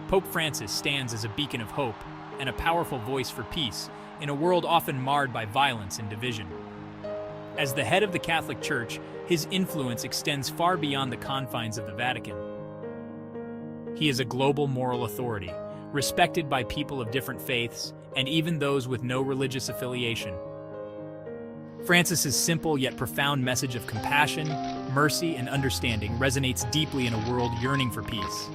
Pope Francis stands as a beacon of hope and a powerful voice for peace in a world often marred by violence and division. As the head of the Catholic Church, his influence extends far beyond the confines of the Vatican. He is a global moral authority, respected by people of different faiths and even those with no religious affiliation. Francis's simple yet profound message of compassion, mercy, and understanding resonates deeply in a world yearning for peace.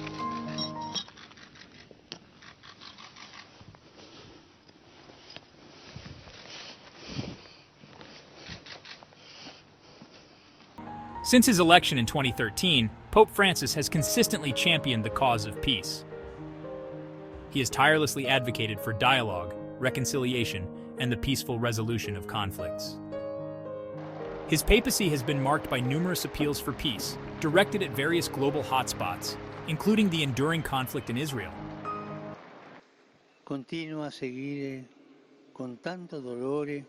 Since his election in 2013, Pope Francis has consistently championed the cause of peace. He has tirelessly advocated for dialogue, reconciliation, and the peaceful resolution of conflicts. His papacy has been marked by numerous appeals for peace, directed at various global hotspots, including the enduring conflict in Israel. Continuo a seguire con tanto dolore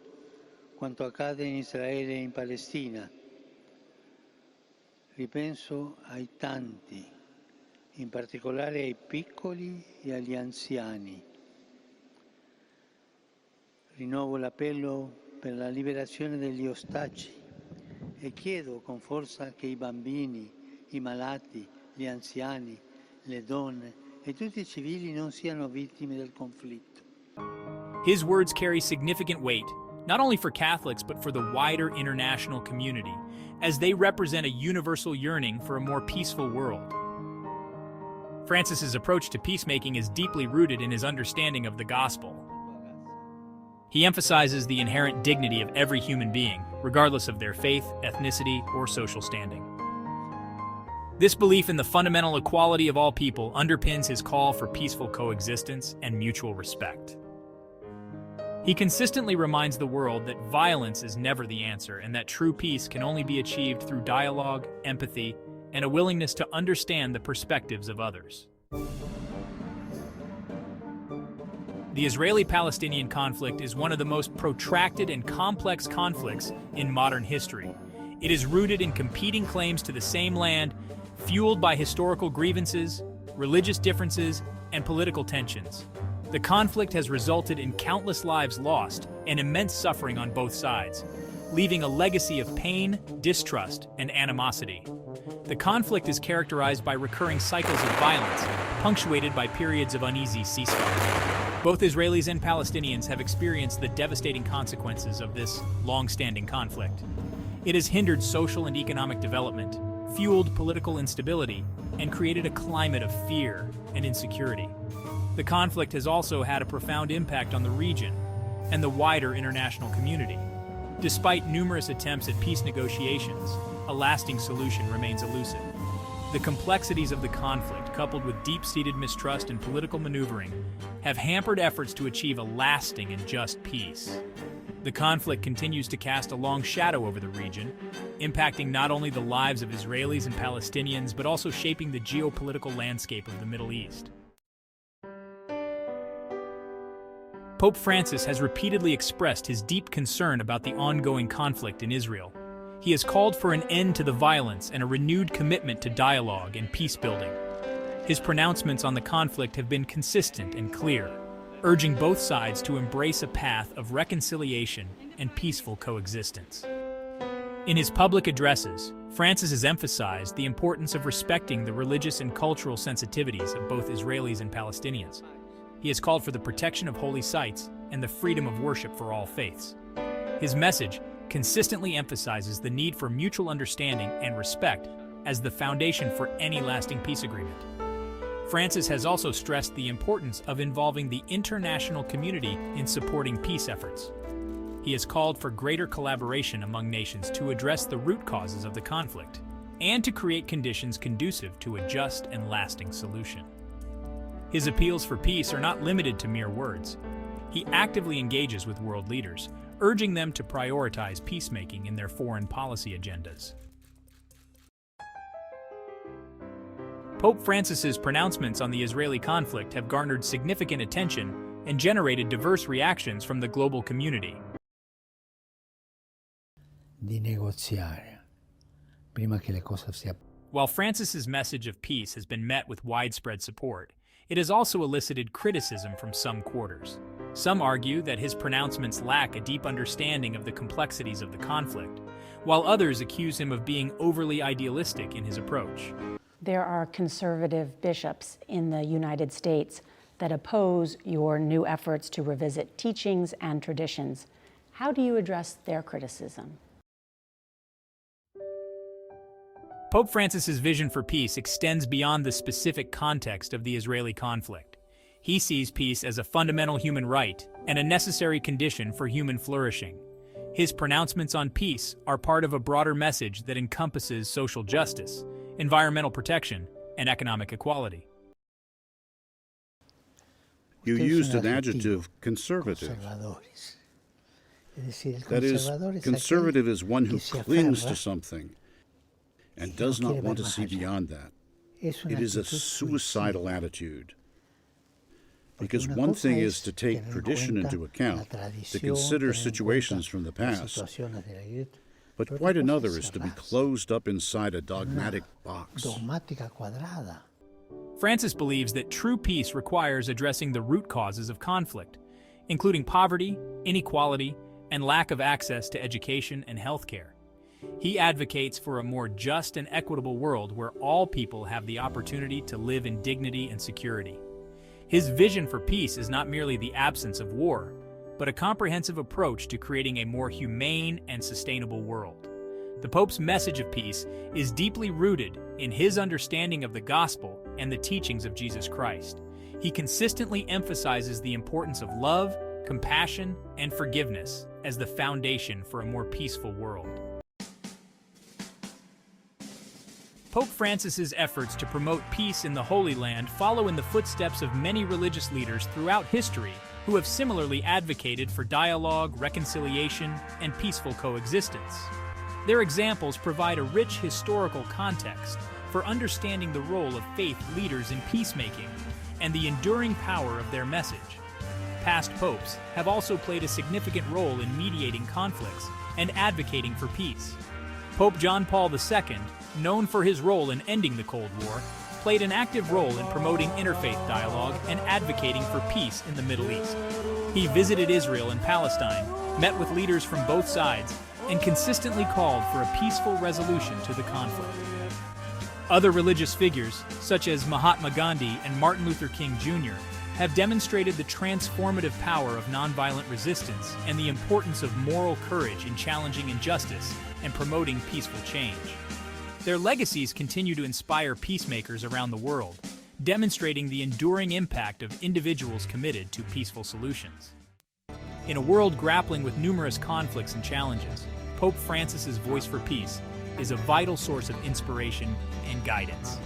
quanto accade in Israele e in Palestina. Ripenso ai tanti, in particolare ai piccoli e agli anziani. Rinnovo l'appello per la liberazione degli ostaggi e chiedo con forza che i bambini, i malati, gli anziani, le donne e tutti i civili non siano vittime del conflitto. His words carry significant weight, not only for Catholics but for the wider international community, as they represent a universal yearning for a more peaceful world. Francis's approach to peacemaking is deeply rooted in his understanding of the gospel. He emphasizes the inherent dignity of every human being, regardless of their faith, ethnicity, or social standing. This belief in the fundamental equality of all people underpins his call for peaceful coexistence and mutual respect. He consistently reminds the world that violence is never the answer and that true peace can only be achieved through dialogue, empathy, and a willingness to understand the perspectives of others. The Israeli-Palestinian conflict is one of the most protracted and complex conflicts in modern history. It is rooted in competing claims to the same land, fueled by historical grievances, religious differences, and political tensions. The conflict has resulted in countless lives lost and immense suffering on both sides, leaving a legacy of pain, distrust, and animosity. The conflict is characterized by recurring cycles of violence, punctuated by periods of uneasy ceasefire. Both Israelis and Palestinians have experienced the devastating consequences of this long-standing conflict. It has hindered social and economic development, fueled political instability, and created a climate of fear and insecurity. The conflict has also had a profound impact on the region and the wider international community. Despite numerous attempts at peace negotiations, a lasting solution remains elusive. The complexities of the conflict, coupled with deep-seated mistrust and political maneuvering, have hampered efforts to achieve a lasting and just peace. The conflict continues to cast a long shadow over the region, impacting not only the lives of Israelis and Palestinians, but also shaping the geopolitical landscape of the Middle East. Pope Francis has repeatedly expressed his deep concern about the ongoing conflict in Israel. He has called for an end to the violence and a renewed commitment to dialogue and peace-building. His pronouncements on the conflict have been consistent and clear, urging both sides to embrace a path of reconciliation and peaceful coexistence. In his public addresses, Francis has emphasized the importance of respecting the religious and cultural sensitivities of both Israelis and Palestinians. He has called for the protection of holy sites and the freedom of worship for all faiths. His message consistently emphasizes the need for mutual understanding and respect as the foundation for any lasting peace agreement. Francis has also stressed the importance of involving the international community in supporting peace efforts. He has called for greater collaboration among nations to address the root causes of the conflict and to create conditions conducive to a just and lasting solution. His appeals for peace are not limited to mere words. He actively engages with world leaders, urging them to prioritize peacemaking in their foreign policy agendas. Pope Francis's pronouncements on the Israeli conflict have garnered significant attention and generated diverse reactions from the global community. Di negoziare prima che le cose While Francis's message of peace has been met with widespread support, it has also elicited criticism from some quarters. Some argue that his pronouncements lack a deep understanding of the complexities of the conflict, while others accuse him of being overly idealistic in his approach. There are conservative bishops in the United States that oppose your new efforts to revisit teachings and traditions. How do you address their criticism? Pope Francis's vision for peace extends beyond the specific context of the Israeli conflict. He sees peace as a fundamental human right and a necessary condition for human flourishing. His pronouncements on peace are part of a broader message that encompasses social justice, environmental protection, and economic equality. You used an adjective, conservative. That is, conservative is one who clings to something and does not want to see beyond that. It is a suicidal attitude. Because one thing is to take tradition into account, to consider situations from the past, but quite another is to be closed up inside a dogmatic box. Francis believes that true peace requires addressing the root causes of conflict, including poverty, inequality, and lack of access to education and healthcare. He advocates for a more just and equitable world where all people have the opportunity to live in dignity and security. His vision for peace is not merely the absence of war, but a comprehensive approach to creating a more humane and sustainable world. The Pope's message of peace is deeply rooted in his understanding of the gospel and the teachings of Jesus Christ. He consistently emphasizes the importance of love, compassion, and forgiveness as the foundation for a more peaceful world. Pope Francis's efforts to promote peace in the Holy Land follow in the footsteps of many religious leaders throughout history who have similarly advocated for dialogue, reconciliation, and peaceful coexistence. Their examples provide a rich historical context for understanding the role of faith leaders in peacemaking and the enduring power of their message. Past popes have also played a significant role in mediating conflicts and advocating for peace. Pope John Paul II, known for his role in ending the Cold War, played an active role in promoting interfaith dialogue and advocating for peace in the Middle East. He visited Israel and Palestine, met with leaders from both sides, and consistently called for a peaceful resolution to the conflict. Other religious figures, such as Mahatma Gandhi and Martin Luther King Jr., have demonstrated the transformative power of nonviolent resistance and the importance of moral courage in challenging injustice and promoting peaceful change. Their legacies continue to inspire peacemakers around the world, demonstrating the enduring impact of individuals committed to peaceful solutions. In a world grappling with numerous conflicts and challenges, Pope Francis's voice for peace is a vital source of inspiration and guidance.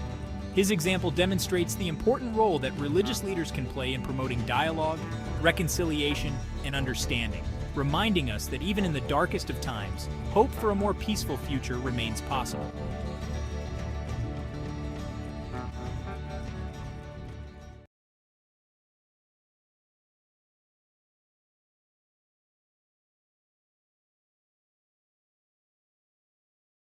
His example demonstrates the important role that religious leaders can play in promoting dialogue, reconciliation, and understanding, reminding us that even in the darkest of times, hope for a more peaceful future remains possible.